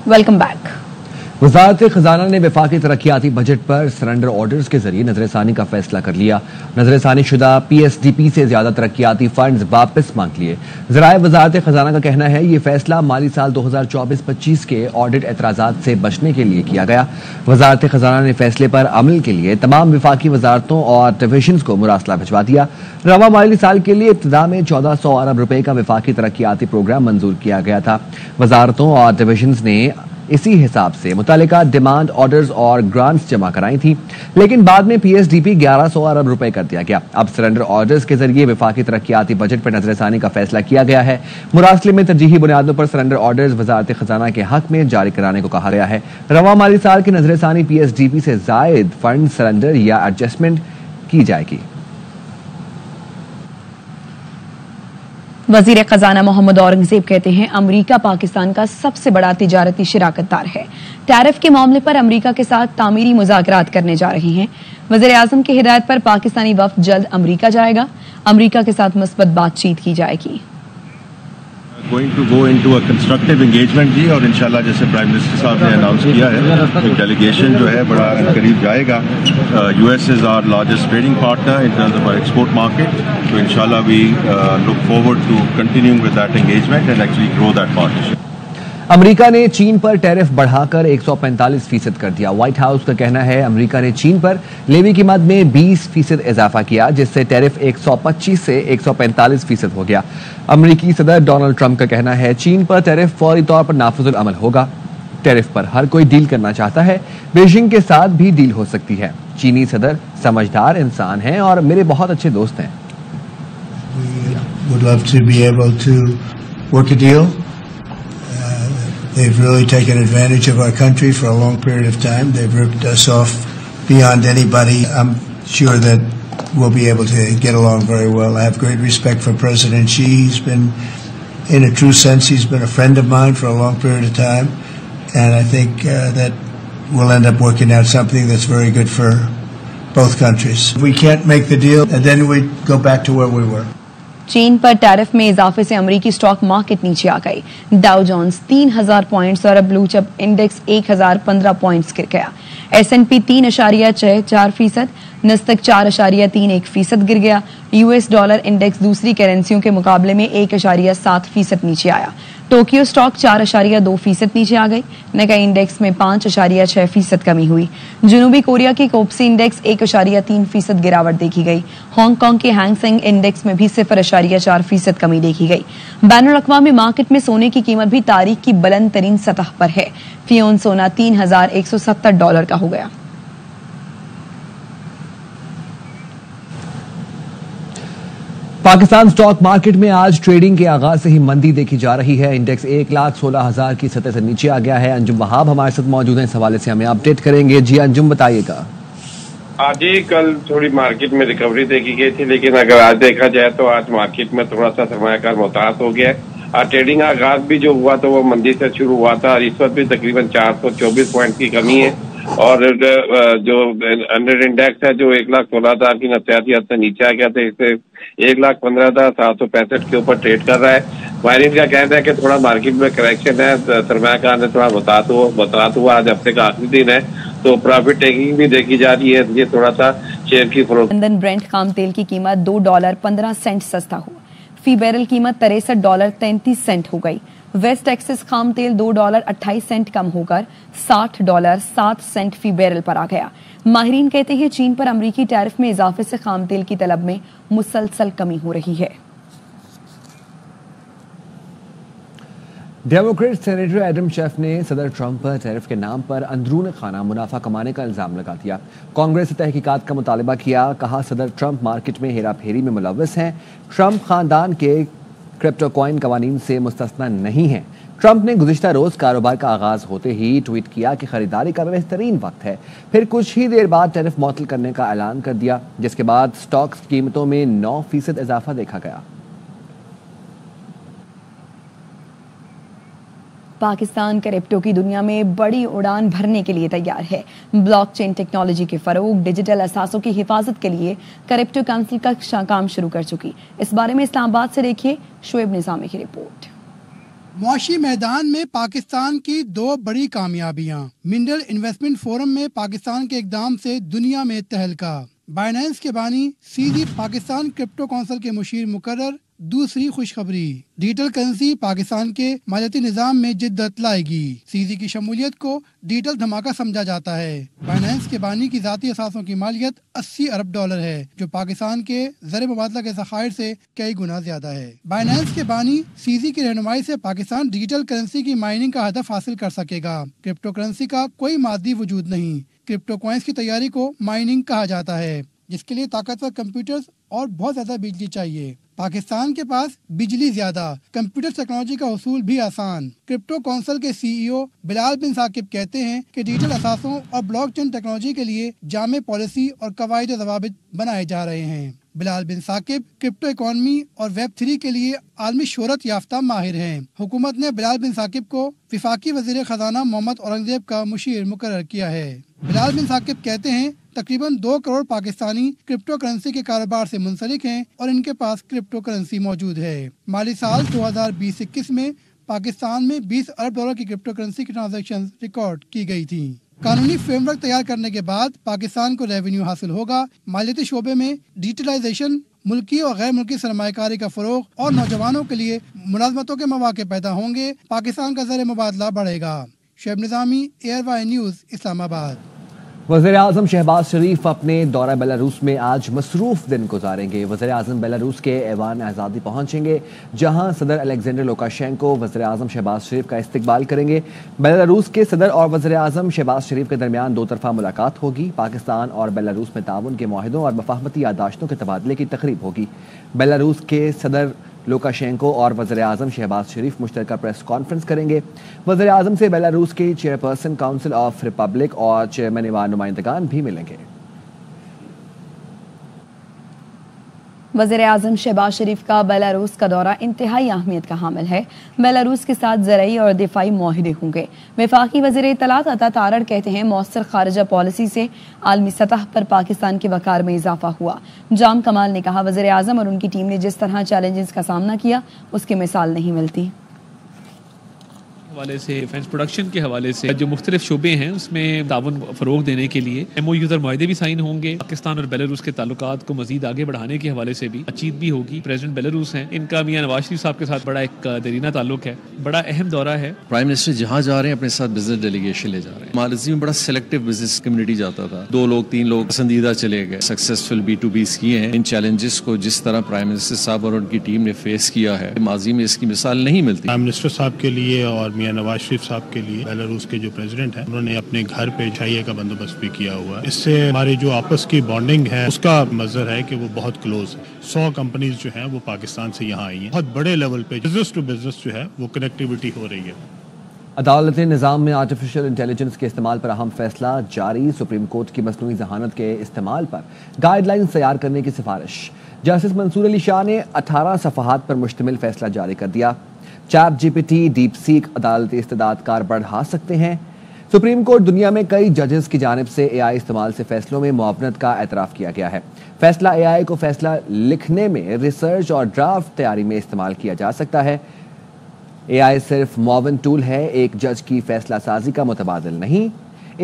Welcome back. वजारत खजाना ने वफाकी तरक्याती बजट पर सरेंडर ऑर्डर्स के जरिए नजरसानी का फैसला कर लिया। नजरसानी शुदा PSDP से ज्यादा तरक्याती फंड्स वापस मांग लिए। जराए वजारत खजाना का कहना है ये फैसला माली साल 2024-25 के ऑडिट एतराजात से बचने के लिए किया गया। वजारत खजाना ने फैसले पर अमल के लिए तमाम वफाकी वजारतों और डिविजन्स को मुरासला भिजवा दिया। रवा माली साल के लिए इब्तिदा में 1400 अरब रुपए का वफाकी तरक्याती प्रोग्राम मंजूर किया गया था। वजारतों और डिविजन्स ने इसी हिसाब से मुतालिका डिमांड ऑर्डर्स और ग्रांट्स जमा कराई थी, लेकिन बाद में PSDP 1100 अरब रुपए कर दिया गया। अब सरेंडर ऑर्डर्स के जरिए वफाकी तरक्याती बजट पर नजरसानी का फैसला किया गया है। मुरासले में तरजीही बुनियादों पर सरेंडर ऑर्डर्स वजारत खजाना के हक में जारी कराने को कहा गया है। रवा माली साल की नजरसानी PSDP से जायद फंड सरेंडर या एडजस्टमेंट की जाएगी। वजीर खजाना मोहम्मद औरंगजेब कहते हैं अमरीका पाकिस्तान का सबसे बड़ा तिजारती शिराकतदार है। टैरिफ के मामले पर अमरीका के साथ तामीरी मुज़ाकरात करने जा रहे हैं। वज़ीर आज़म की हिदायत पर पाकिस्तानी वफ्द जल्द अमरीका जाएगा। अमरीका के साथ मुस्बत बातचीत की जाएगी। Going to go into a constructive engagement जी, और इंशाल्लाह जैसे प्राइम मिनिस्टर साहब ने अनाउंस किया है एक डेलीगेशन जो है बड़ा करीब जाएगा। US is our largest trading partner in terms of our export market, so inshallah we look forward to continuing with that engagement and actually grow that partnership। America ने चीन पर टैरिफ बढ़ाकर 145% कर दिया। व्हाइट हाउस का कहना है America ने चीन पर लेवी की मद में 20% इजाफा किया, जिससे टैरिफ 125 से 145% हो गया। अमेरिकी सदर डोनाल्ड ट्रंप का कहना है चीन पर टैरिफ फौरी तौर पर नाफिजुल अमल होगा। टैरिफ पर हर कोई डील करना चाहता है, बीजिंग के साथ भी डील हो सकती है। चीनी सदर समझदार इंसान हैं और मेरे बहुत अच्छे दोस्त हैं। They've really taken advantage of our country for a long period of time. They've ripped us off beyond anybody. I'm sure that we'll be able to get along very well. I have great respect for President Xi. He's been, in a true sense, he's been a friend of mine for a long period of time. And I think that we'll end up working out something that's very good for both countries. If we can't make the deal, and then we go back to where we were. चीन पर tariff में इजाफे से अमेरिकी stock market नीचे आ गई। Dow Jones 3000 points और blue chip index 1015 points गिर गया। S&P 3.64%, नस्तक 4.31% गिर गया। US डॉलर इंडेक्स दूसरी करेंसियों के मुकाबले में 1.7% नीचे आया। टोक्यो स्टॉक 4.2% नीचे आ गई। निकाई इंडेक्स में 5.6% कमी हुई। जनूबी कोरिया की कोप्सी इंडेक्स 1.3% गिरावट देखी गई। हांगकांग के हैंगसेंग इंडेक्स में भी 0.4% कमी देखी गई। बैनुल अक़वामी मार्केट में सोने की कीमत भी तारीख की बुलंद तरीन सतह पर है। फी औंस सोना $3,170 का हो गया। पाकिस्तान स्टॉक मार्केट में आज ट्रेडिंग के आगाज से ही मंदी देखी जा रही है। इंडेक्स 1,16,000 की सतह से नीचे आ गया है। अंजुम वहाब हमारे साथ मौजूद हैं, इस हवाले से हमें अपडेट करेंगे। जी अंजुम, बताइएगा। आज ही कल थोड़ी मार्केट में रिकवरी देखी गई थी, लेकिन अगर आज देखा जाए तो आज मार्केट में थोड़ा सा सरमायाकार मोहतात हो गया है। ट्रेडिंग आगाज भी जो हुआ तो वो मंदी से शुरू हुआ था और इस वक्त भी तकरीबन 424 पॉइंट की कमी है और जो अंडर इंडेक्स है जो 1,16,000 की नफसियाती हद से नीचे आ गया था, इससे 1,15,765 के ऊपर ट्रेड कर रहा है। माहिरीन का कहना है कि थोड़ा मार्केट में करेक्शन है, सरमायाकार ने थोड़ा मुतात हुआ। आज हफ्ते का आखिरी दिन है तो प्रॉफिट टेकिंग भी देखी जा रही है। ये थोड़ा सा शेयर की फरोख्त। लंदन ब्रेंट खाम तेल की कीमत $2.15 सस्ता हुआ। फी बैरल कीमत $63.33 हो गई। वेस्ट टेक्सास खाम तेल $2.28 कम होकर $60.07 फी बैरल पर आ गया। माहिरीन कहते हैं चीन पर अमरीकी टैरिफ में इजाफे से खाम तेल की तलब में मुसलसल कमी हो रही है। डेमोक्रेट सेनेटर एडम शेफ ने सदर ट्रंप पर टैरिफ के नाम पर अंदरून खाना मुनाफा कमाने का इल्जाम लगा दिया। कांग्रेस से तहकीकात का मुतालबा किया। कहा सदर ट्रंप मार्केट में हेरा फेरी में मुलव्वस हैं। ट्रंप खानदान के क्रिप्टो कॉइन कवानीन से मुस्तस्ना नहीं है। ट्रंप ने गुज़िश्ता रोज कारोबार का आगाज होते ही ट्वीट किया कि खरीदारी का बेहतरीन वक्त है। फिर कुछ ही देर बाद टैरिफ मुअत्तल करने का ऐलान कर दिया, जिसके बाद स्टॉक्स कीमतों में 9% इजाफा देखा गया। पाकिस्तान क्रिप्टो की दुनिया में बड़ी उड़ान भरने के लिए तैयार है। ब्लॉकचेन टेक्नोलॉजी के फरोग, डिजिटल असासों की हिफाजत के लिए क्रिप्टो काउंसिल का काम शुरू कर चुकी। इस बारे में इस्लामाबाद से देखिए शोएब निजामी की रिपोर्ट। معاشی میدان میں پاکستان کی 2 بڑی کامیابیاں۔ منرل انویسٹمنٹ فورم میں پاکستان کے اقدام سے دنیا میں تہلکہ۔ بائنانس کے بانی سیزی پاکستان کرپٹو کونسل کے مشیر مقرر۔ دوسری خوشخبری، ڈیجیٹل کرنسی پاکستان کے مالیاتی نظام میں جدت لائے گی۔ سیزی کی شمولیت کو ڈیجیٹل دھماکہ سمجھا جاتا ہے۔ بائنانس کے بانی کی ذاتی اثاثوں کی مالیت $80 ارب ہے، جو پاکستان کے زر مبادلہ کے ذخائر سے کئی گنا زیادہ ہے۔ بائنانس کے بانی سیزی کی رہنمائی سے پاکستان ڈیجیٹل کرنسی کی مائننگ کا ہدف حاصل کر سکے گا۔ کرپٹو کرنسی کا کوئی مادی وجود نہیں، کرپٹو کوائنز کی تیاری کو مائننگ کہا جاتا ہے، جس کے لیے طاقتور کمپیوٹرز اور بہت زیادہ بجلی چاہیے۔ پاکستان کے پاس بجلی زیادہ، کمپیوٹر ٹیکنالوجی کا حصول بھی آسان۔ کرپٹو کونسل کے CEO بلال بن ثاقب کہتے ہیں کہ ڈیجیٹل اثاثوں اور بلاک چین ٹیکنالوجی کے لیے جامع پالیسی اور قواعد و ضوابط بنائے جا رہے ہیں۔ بلال بن ثاقب کرپٹو اکانومی اور ویب 3 کے لیے عالمی شہرت یافتہ ماہر ہیں۔ حکومت نے بلال بن ثاقب کو وفاقی وزیر خزانہ محمد اورنگزیب کا مشیر مقرر کیا ہے۔ بلال بن ثاقب کہتے ہیں تقریباً 2 کروڑ پاکستانی کرپٹو کرنسی کے کاروبار سے منسلک ہیں اور ان کے پاس کرپٹو کرنسی موجود ہے۔ مالی سال 2020-21 میں پاکستان میں $20 ارب کی کرپٹو کرنسی کی ٹرانزیکشن ریکارڈ کی گئی تھی۔ قانونی فریم ورک تیار کرنے کے بعد پاکستان کو ریونیو حاصل ہوگا۔ مالیاتی شعبے میں ڈیجیٹلائزیشن، ملکی اور غیر ملکی سرمایہ کاری کا فروغ اور نوجوانوں کے لیے ملازمتوں کے مواقع پیدا ہوں گے۔ پاکستان کا زر مبادلہ بڑھے گا۔ شعیب نظامی، ARY نیوز، اسلام آباد۔ وزیر اعظم شہباز شریف اپنے دورہ بیلاروس میں آج مصروف دن گزاریں گے۔ وزیر اعظم بیلاروس کے ایوان آزادی پہنچیں گے، جہاں صدر الیگزینڈر لوکاشینکو وزیر اعظم شہباز شریف کا استقبال کریں گے۔ بیلاروس کے صدر اور وزیر اعظم شہباز شریف کے درمیان 2 طرفہ ملاقات ہوگی۔ پاکستان اور بیلاروس میں تعاون کے معاہدوں اور مفاہمتی یادداشتوں کے تبادلے کی تقریب ہوگی۔ بیلاروس کے صدر لوکاشینکو اور وزیر اعظم شہباز شریف مشترکہ پریس کانفرنس کریں گے۔ وزیر اعظم سے بیلاروس کے چیئرپرسن کاؤنسل آف ریپبلک اور چیئرمین ایوان نمائندگان بھی ملیں گے۔ وزیر اعظم شہباز شریف کا بیلاروس کا دورہ انتہائی اہمیت کا حامل ہے۔ بیلاروس کے ساتھ زرعی اور دفاعی معاہدے ہوں گے۔ وفاقی وزیر اطلاعات عطا تارڑ کہتے ہیں مؤثر خارجہ پالیسی سے عالمی سطح پر پاکستان کے وقار میں اضافہ ہوا۔ جام کمال نے کہا وزیر اعظم اور ان کی ٹیم نے جس طرح چیلنجز کا سامنا کیا اس کی مثال نہیں ملتی۔ حوالے سے ڈیفینس پروڈکشن کے حوالے سے جو مختلف شعبے ہیں اس میں تعاون فروغ دینے کے لیے MOUs اور معاہدے بھی سائن ہوں گے۔ پاکستان اور بیلاروس کے تعلقات کو مزید آگے بڑھانے کے حوالے سے بھی بات چیت بھی ہوگی۔ پریزیڈنٹ بیلاروس ہیں، ان کا میاں نواز شریف صاحب کے ساتھ بڑا ایک دیرینہ تعلق ہے، بڑا اہم دورہ ہے۔ پرائم منسٹر جہاں جا رہے ہیں اپنے ساتھ بزنس ڈیلیگیشن لے جا رہے ہیں۔ مالزی میں بڑا سلیکٹیو بزنس کمیونٹی جاتا تھا، 2 لوگ 3 لوگ پسندیدہ چلے گئے، سکسیسفل B2Bs کیے ہیں۔ ان چیلنجز کو جس طرح پرائم منسٹر صاحب اور ان کی ٹیم نے فیس کیا ہے، ماضی میں اس کی مثال نہیں ملتی۔ پرائم منسٹر صاحب کے لیے اور میاں نواز شریف صاحب کے لیے بیلاروس کے جو پریزیڈنٹ ہیں انہوں نے اپنے گھر پہ چائے کا بندوبست بھی کیا ہوا ہے۔ اس سے ہماری جو آپس کی بانڈنگ ہے اس کا مظہر ہے کہ وہ بہت کلوز ہے۔ 100 کمپنیز جو ہیں وہ پاکستان سے یہاں آئی ہیں۔ بہت بڑے لیول پہ بزنس ٹو بزنس جو ہے وہ کنیکٹیوٹی ہو رہی ہے۔ عدالت نظام میں آرٹیفیشل انٹیلیجنس کے استعمال پر اہم فیصلہ جاری۔ سپریم کورٹ کی مصنوعی ذہانت کے استعمال پر گائیڈ لائنز تیار کرنے کی سفارش۔ جسٹس منصور علی شاہ نے 18 صفحات پر مشتمل فیصلہ جاری کر دیا۔ چیٹ GPT، ڈیپ سیک عدالتی استعداد کار بڑھا سکتے ہیں۔ سپریم کورٹ دنیا میں کئی ججز کی جانب سے AI استعمال سے فیصلوں میں معاونت کا اعتراف کیا گیا ہے۔ فیصلہ AI کو فیصلہ لکھنے میں، ریسرچ اور ڈرافٹ تیاری میں استعمال کیا جا سکتا ہے۔ AI صرف معاون ٹول ہے، ایک جج کی فیصلہ سازی کا متبادل نہیں۔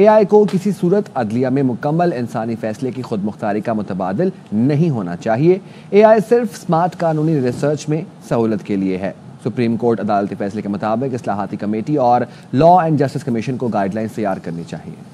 AI کو کسی صورت عدلیہ میں مکمل انسانی فیصلے کی خود مختاری کا متبادل نہیں ہونا چاہیے۔ AI صرف سمارٹ قانونی ریسرچ میں سہولت کے لیے ہے۔ سپریم کورٹ عدالتی فیصلے کے مطابق اصلاحاتی کمیٹی اور لا اینڈ جسٹس کمیشن کو گائیڈ لائنز تیار کرنی چاہیے۔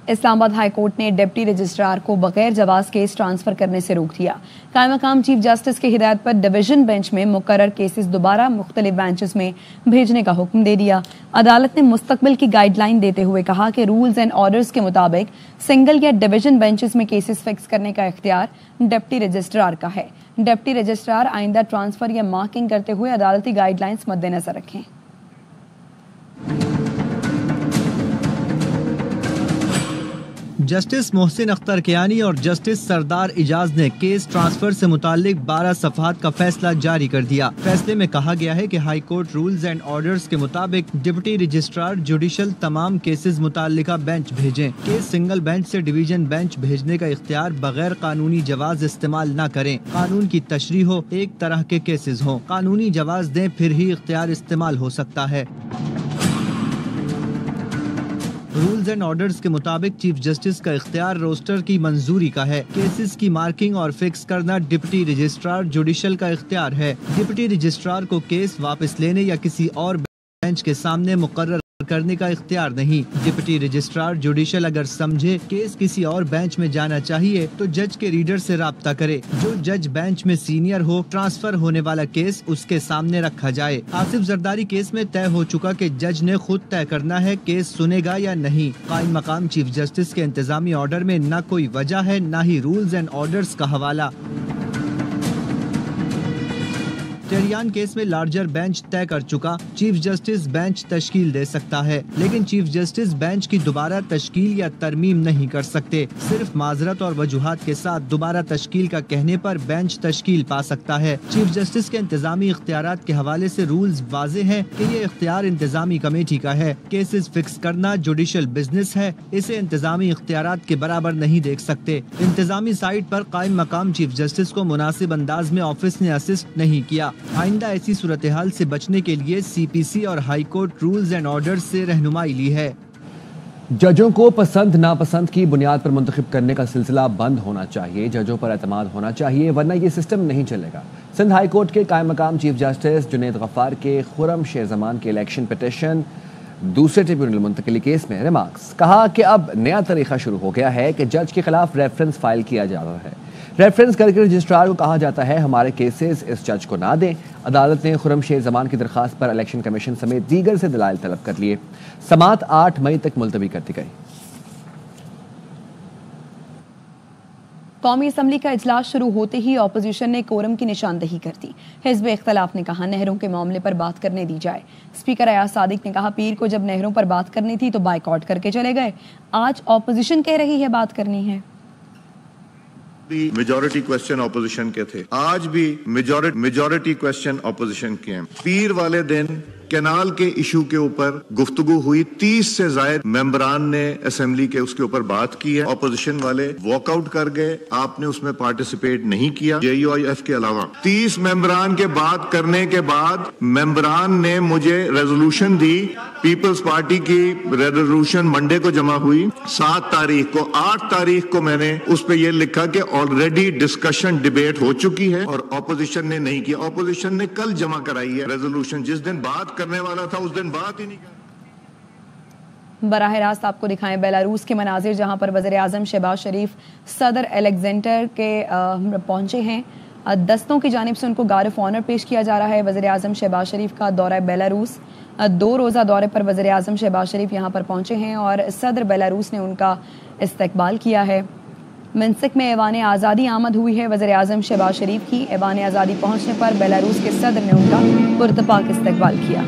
اسلام آباد ہائی کورٹ نے ڈپٹی رجسٹرار کو بغیر جواز کیس ٹرانسفر کرنے سے روک دیا۔ قائم مقام چیف جسٹس کی ہدایت پر ڈویژن بینچ میں مقرر کیسز دوبارہ مختلف بینچز میں بھیجنے کا حکم دے دیا۔ عدالت نے مستقبل کی گائیڈ لائن دیتے ہوئے کہا کہ رولز اینڈ آرڈرز کے مطابق سنگل یا ڈویژن بینچز میں کیسز فکس کرنے کا اختیار ڈپٹی رجسٹرار کا ہے۔ ڈپٹی رجسٹرار آئندہ ٹرانسفر یا مارکنگ کرتے ہوئے عدالتی گائیڈ لائنز مد نظر رکھیں۔ جسٹس محسن اختر کیانی اور جسٹس سردار اجاز نے کیس ٹرانسفر سے متعلق 12 صفحات کا فیصلہ جاری کر دیا۔ فیصلے میں کہا گیا ہے کہ high court rules and orders کے مطابق ڈپٹی رجسٹرار جوڈیشل تمام کیسز متعلقہ بینچ بھیجیں۔ کیس سنگل بینچ سے ڈویژن بینچ بھیجنے کا اختیار بغیر قانونی جواز استعمال نہ کریں۔ قانون کی تشریح ہو، ایک طرح کے کیسز ہوں، قانونی جواز دیں، پھر ہی اختیار استعمال ہو سکتا ہے۔ رولز اینڈ آرڈرز کے مطابق چیف جسٹس کا اختیار روسٹر کی منظوری کا ہے۔ کیسز کی مارکنگ اور فکس کرنا ڈپٹی رجسٹرار جوڈیشل کا اختیار ہے۔ ڈپٹی رجسٹرار کو کیس واپس لینے یا کسی اور بینچ کے سامنے مقرر کرنے کا اختیار نہیں۔ ڈپٹی رجسٹرار جوڈیشل اگر سمجھے کیس کسی اور بینچ میں جانا چاہیے تو جج کے ریڈر سے رابطہ کرے۔ جو جج بینچ میں سینئر ہو، ٹرانسفر ہونے والا کیس اس کے سامنے رکھا جائے۔ آصف زرداری کیس میں طے ہو چکا کہ جج نے خود طے کرنا ہے کیس سنے گا یا نہیں۔ قائم مقام چیف جسٹس کے انتظامی آرڈر میں نہ کوئی وجہ ہے، نہ ہی رولز اینڈ آرڈرز کا حوالہ۔ ٹیریان کیس میں لارجر بینچ طے کر چکا، چیف جسٹس بینچ تشکیل دے سکتا ہے، لیکن چیف جسٹس بینچ کی دوبارہ تشکیل یا ترمیم نہیں کر سکتے۔ صرف معذرت اور وجوہات کے ساتھ دوبارہ تشکیل کا کہنے پر بینچ تشکیل پا سکتا ہے۔ چیف جسٹس کے انتظامی اختیارات کے حوالے سے رولز واضح ہیں کہ یہ اختیار انتظامی کمیٹی کا ہے۔ کیسز فکس کرنا جوڈیشل بزنس ہے، اسے انتظامی اختیارات کے برابر نہیں دیکھ سکتے۔ انتظامی سائٹ پر قائم مقام چیف جسٹس کو مناسب انداز میں آفس نے اسسٹ نہیں کیا۔ آئندہ ایسی صورتحال سے بچنے کے لیے سی پی سی اور high court rules and orders سے رہنمائی لی ہے۔ ججوں کو پسند ناپسند کی بنیاد پر منتخب کرنے کا سلسلہ بند ہونا چاہیے۔ ججوں پر اعتماد ہونا چاہیے، ورنہ یہ سسٹم نہیں چلے گا۔ سندھ ہائی کورٹ کے قائم مقام چیف جسٹس جنید غفار کے خرم شیر زمان کے الیکشن پٹیشن دوسرے ٹریبیونل منتقلی کیس میں ریمارکس۔ کہا کہ اب نیا طریقہ شروع ہو گیا ہے کہ جج کے خلاف ریفرنس فائل کیا جا رہا ہے۔ ریفرنس کر کے رجسٹرار کو کہا جاتا ہے ہمارے کیسز اس جج کو نہ دیں۔ عدالت نے خرم شیر زمان کی درخواست پر الیکشن کمیشن سمیت دیگر سے دلائل طلب کر لیے۔ سماعت 8 مئی تک ملتوی کر دی گئی۔ قومی اسمبلی کا اجلاس شروع ہوتے ہی اپوزیشن نے کورم کی نشاندہی کر دی۔ حزب اختلاف نے کہا نہروں کے معاملے پر بات کرنے دی جائے۔ اسپیکر ایاز صادق نے کہا پیر کو جب نہروں پر بات کرنی تھی تو بائیکاٹ کر کے چلے گئے، آج اپوزیشن کہہ رہی ہے بات کرنی ہے۔ میجورٹی کوسچن اپوزیشن کے تھے، آج بھی میجورٹی کوسچن اپوزیشن کے ہیں۔ پیر والے دن کینال کے ایشو کے اوپر گفتگو ہوئی، 30 سے زائد ممبران نے اسمبلی کے اس کے اوپر بات کی ہے۔ اپوزیشن والے واک آؤٹ کر گئے، آپ نے اس میں پارٹیسپیٹ نہیں کیا، جے یو آئی ایف کے علاوہ 30 ممبران کے بات کرنے کے بعد ممبران نے مجھے ریزولوشن دی۔ پیپلز پارٹی کی ریزولوشن منڈے کو جمع ہوئی، 7 تاریخ کو 8 تاریخ کو میں نے اس پہ یہ لکھا کہ آلریڈی ڈسکشن ڈیبیٹ ہو چکی ہے اور اپوزیشن نے نہیں کیا۔ اپوزیشن نے کل جمع کرائی ہے ریزولوشن، جس دن بات کرنے والا تھا اس دن بات ہی نہیں کر۔ براہ راست آپ کو دکھائیں بیلاروس کے مناظر، جہاں پر وزیر اعظم شہباز شریف صدر الیگزینڈر کے پہنچے ہیں۔ دستوں کی جانب سے ان کو گارڈ آف آنر پیش کیا جا رہا ہے۔ وزیر اعظم شہباز شریف کا دورہ بیلاروس، 2 روزہ دورے پر وزیر اعظم شہباز شریف یہاں پر پہنچے ہیں اور صدر بیلاروس نے ان کا استقبال کیا ہے۔ منسک میں ایوان آزادی آمد ہوئی ہے وزیر اعظم شہباز شریف کی۔ ایوان آزادی پہنچنے پر بیلاروس کے صدر نے ان کا پرتپاک استقبال کیا۔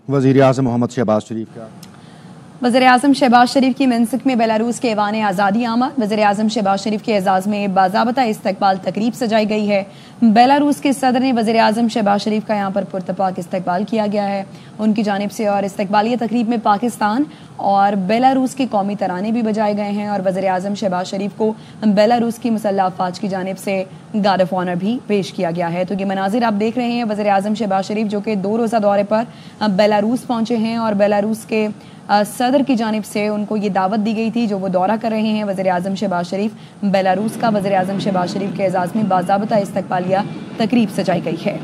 वज़ीर आज़म मोहम्मद शहबाज शरीफ का वज़ीर-ए-आज़म शहबाज शरीफ की मिन्स्क में बेलारूस के ऐवान आज़ादी आमद। वज़ीर-ए-आज़म शहबाज शरीफ के एजाज़ में बाज़ाबता इस्तकबाल तकरीब सजाई गई है। बेलारूस के सदर ने वज़ीर-ए-आज़म शहबाज शरीफ का यहाँ पर पुरतपाक इस्तकबाल किया गया है उनकी जानिब से, और इस्तकबालिया तकरीब में पाकिस्तान और बेलारूस के कौमी तराने भी बजाए गए हैं और वज़ीर-ए-आज़म शहबाज शरीफ को बेलारूस की मुसल्लह अफ़वाज की जानिब से गार्ड ऑफ ऑनर भी पेश किया गया है। तो ये मनाजिर आप देख रहे हैं, वज़ीर-ए-आज़म शहबाज शरीफ जो कि 2 रोज़ा दौरे पर बेलारूस पहुंचे हैं और बेलारूस के सदर की जानिब से उनको ये दावत दी गई थी जो वो दौरा कर रहे हैं। वज़ीर-ए-आज़म शहबाज शरीफ बेलारूस का वज़ीर-ए-आज़म शहबाज शरीफ के एजाज़ में बाज़ाबता इस्तकबालिया तकरीब सजाई गई है।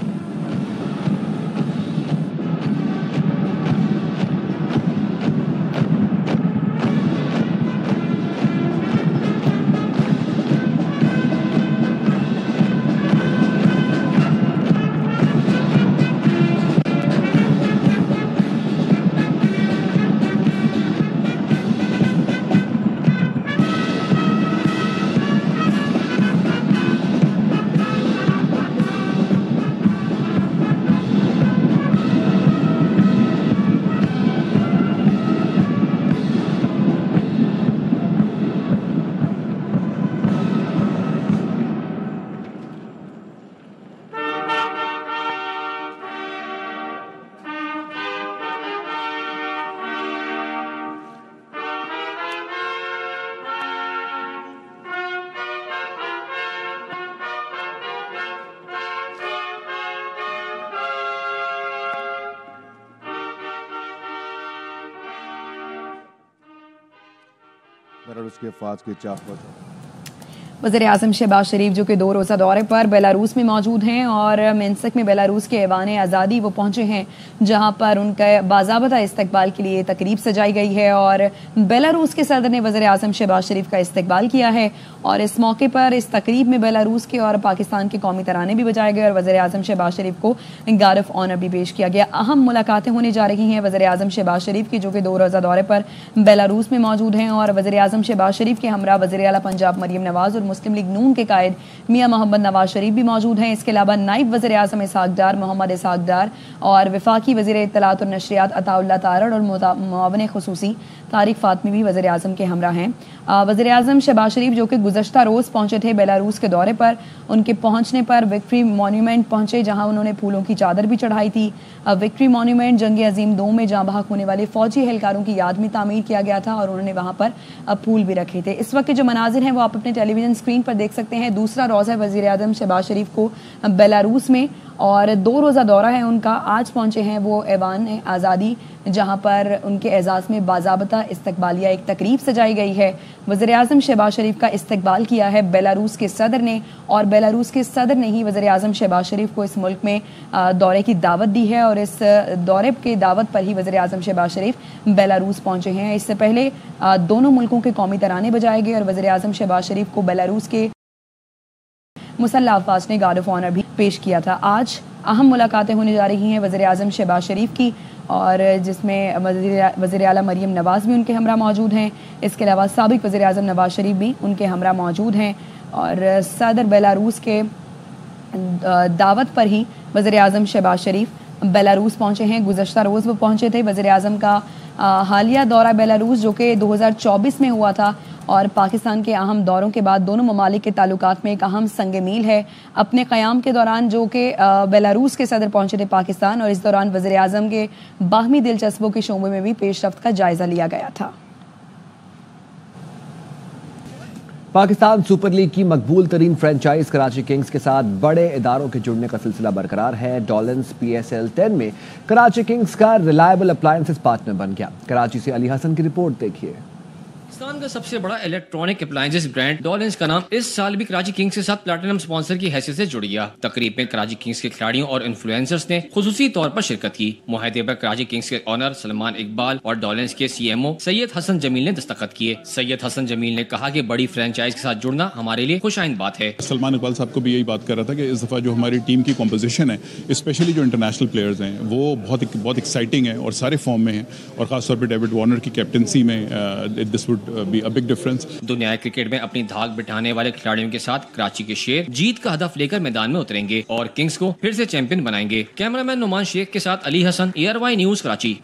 बेलारूस के अफवाज की चाहत। वज़ीर-ए-आज़म शहबाज शरीफ जो कि 2 रोज़ा दौरे पर बेलारूस में मौजूद हैं और मिन्स्क में बेलारूस के ऐवान आज़ादी वो पहुंचे हैं जहां पर उनका बाज़ाबता इस्तकबाल के लिए तकरीब सजाई गई है और बेलारूस के सदर ने वज़ीर-ए-आज़म शहबाज शरीफ का इस्तकबाल किया है और इस मौके पर इस तकरीब में बेलारूस के और पाकिस्तान के कौमी तराने भी बजाए गए और वज़ीर-ए-आज़म शहबाज शरीफ को गार्ड ऑफ ऑनर भी पेश किया गया। अहम मुलाकातें होने जा रही हैं वज़ीर-ए-आज़म शहबाज शरीफ की जो कि 2 रोज़ा दौरे पर बेलारूस में मौजूद हैं और वज़ीर-ए-आज़म शहबाज शरीफ के हमरा वज़ीर आला पंजाब मरीम नवाज़ और मुस्लिम लीग नून के कायद मियां मोहम्मद नवाज शरीफ भी मौजूद हैं। इसके अलावा नाइब वज़ीर आज़म इसहाक डार मोहम्मद इसहाक डार और वफाकी वज़ीर इत्तलात और नशरियात अताउल्लाह तारड़ और मुआवन खुसूसी तारिक फातमी भी वज़ीर आज़म के हमरा हैं। वज़ीर आज़म शहबाज शरीफ जो कि गुज़श्ता रोज़ पहुंचे थे बेलारूस के दौरे पर, उनके पहुंचने पर विक्ट्री मॉन्यूमेंट पहुंचे जहां उन्होंने फूलों की चादर भी चढ़ाई थी। विक्ट्री मॉन्यूमेंट जंग अजीम 2 में जहाँ बहक होने वाले फौजी एहलकारों की याद में तामीर किया गया था और उन्होंने वहाँ पर फूल भी रखे थे। इस वक्त के जो मनाजिर हैं वो आप अपने टेलीविजन स्क्रीन पर देख सकते हैं। दूसरा रोज़ा है वज़ीर आज़म शहबाज शरीफ को बेलारूस में और 2 रोज़ा दौरा है उनका। आज पहुंचे हैं वो ऐवान आज़ादी जहां पर उनके एजाज़ में बाज़ाबता इस्तकबालिया एक तकरीब सजाई गई है। वज़ीर आज़म शहबाज शरीफ का इस्तकबाल किया है बेलारूस के सदर ने और बेलारूस के सदर ने ही वज़ीर आज़म शहबाज शरीफ को इस मुल्क में दौरे की दावत दी है और इस दौरे के दावत पर ही वज़ीर आज़म शहबाज शरीफ बेलारूस पहुंचे हैं। इससे पहले दोनों मुल्कों के कौमी तराने बजाए गए और वज़ीर आज़म शहबाज शरीफ को बेलारूस के मुसल्लह अफ़वाज ने गार्ड ऑफ ऑनर भी पेश किया था। आज अहम मुलाकातें होने जा रही हैं वज़ीर आज़म शहबाज शरीफ की और जिसमें वज़ीर आला मरीम नवाज़ भी उनके हमरा मौजूद हैं। इसके अलावा साबिक़ वज़ीर आज़म नवाज शरीफ भी उनके हमरा मौजूद हैं और सदर बेलारूस के दावत पर ही वज़ीर आज़म शहबाज शरीफ बेलारूस पहुंचे हैं। गुज़श्ता रोज़ वो पहुंचे थे। वज़ीर आज़म का हालिया दौरा बेलारूस जो कि 2024 में हुआ था और पाकिस्तान के अहम दौरों के बाद दोनों ममालिक के ताल्लुकात में एक अहम संग मील है। अपने क़याम के दौरान जो कि बेलारूस के सदर पहुंचे थे पाकिस्तान और इस दौरान वज़ीर आज़म के बाहमी दिलचस्पों के शोबे में भी पेशरफ्त का जायज़ा लिया गया था। पाकिस्तान सुपर लीग की मकबूल तरीन फ्रेंचाइज कराची किंग्स के साथ बड़े इदारों के जुड़ने का सिलसिला बरकरार है। डॉलन्स PSL 10 में कराची किंग्स का रिलायबल अप्लायंसेस पार्टनर बन गया। कराची से अली हसन की रिपोर्ट देखिए। पाकिस्तान का सबसे बड़ा इलेक्ट्रॉनिक अप्लायंसेस ब्रांड डॉलन्स का नाम इस साल भी कराची किंग्स के साथ प्लैटिनम स्पॉन्सर की हैसियत से जुड़ गया। तकरीब में कराची किंग्स के खिलाड़ियों और इन्फ्लुएंसर्स ने खुसूसी तौर पर शिरकत की। मुआहदे पर कराची किंग्स के ऑनर सलमान इकबाल और डॉलन्स के CMO सैयद हसन जमील ने दस्तखत किए। सैयद हसन जमील ने कहा कि बड़ी फ्रेंचाइज के साथ जुड़ना हमारे लिए खुशाइंद बात है। सलमान इकबाल साहब को भी यही बात कर रहा था कि इस दफा जो हमारी टीम की कॉम्पोजिशन है, स्पेशली जो इंटरनेशनल प्लेयर्स हैं, वो बहुत एक्साइटिंग है और सारे फॉर्म में हैं और खासतौर पर डेविड वार्नर की कैप्टनसी में this would be a big difference. दुनिया क्रिकेट में अपनी धाक बिठाने वाले खिलाड़ियों के साथ कराची के शेर जीत का हदफ लेकर मैदान में उतरेंगे और किंग्स को फिर से चैंपियन बनाएंगे। कैमरामैन नुमान शेख के साथ Ali Hasan, ARY news Karachi.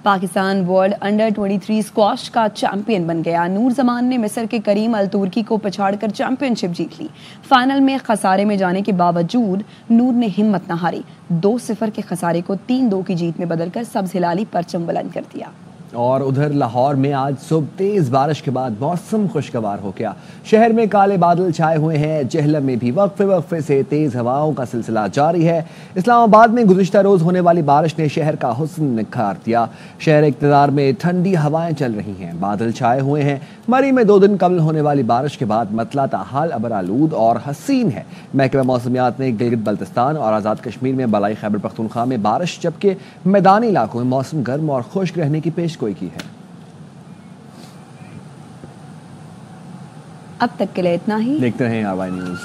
Pakistan world under 23 squash का चैंपियन बन गया। नूर जमान ने मिस्र के करीम अल तुर्की को पछाड़कर चैंपियनशिप जीत ली। फाइनल में खसारे में जाने के बावजूद नूर ने हिम्मत न हारी। 2-0 के खसारे को 3-2 की जीत में बदलकर सब्ज हिलाली परचम बुलंद कर दिया। और उधर लाहौर में आज सुबह तेज बारिश के बाद मौसम खुशगवार हो गया। शहर में काले बादल छाए हुए हैं। जहलम में भी वक्फे से तेज हवाओं का सिलसिला जारी है। इस्लामाबाद में गुज़िश्ता रोज होने वाली बारिश ने शहर का हुस्न निखार दिया। शहर इक़्तिदार में ठंडी हवाएं चल रही हैं। बादल छाए हुए हैं। मरी में 2 दिन कबल होने वाली बारिश के बाद मतलाता हाल अबर आलूद और हसीन है। महकमा मौसमियात ने गिलगित बल्तिस्तान और आज़ाद कश्मीर में बलाई खैबर पख्तूनख्वा में बारिश, जबकि मैदानी इलाकों में मौसम गर्म और खुश्क रहने की पेशगोई की है। अब तक के लिए इतना ही। देखते रहें ARY न्यूज़।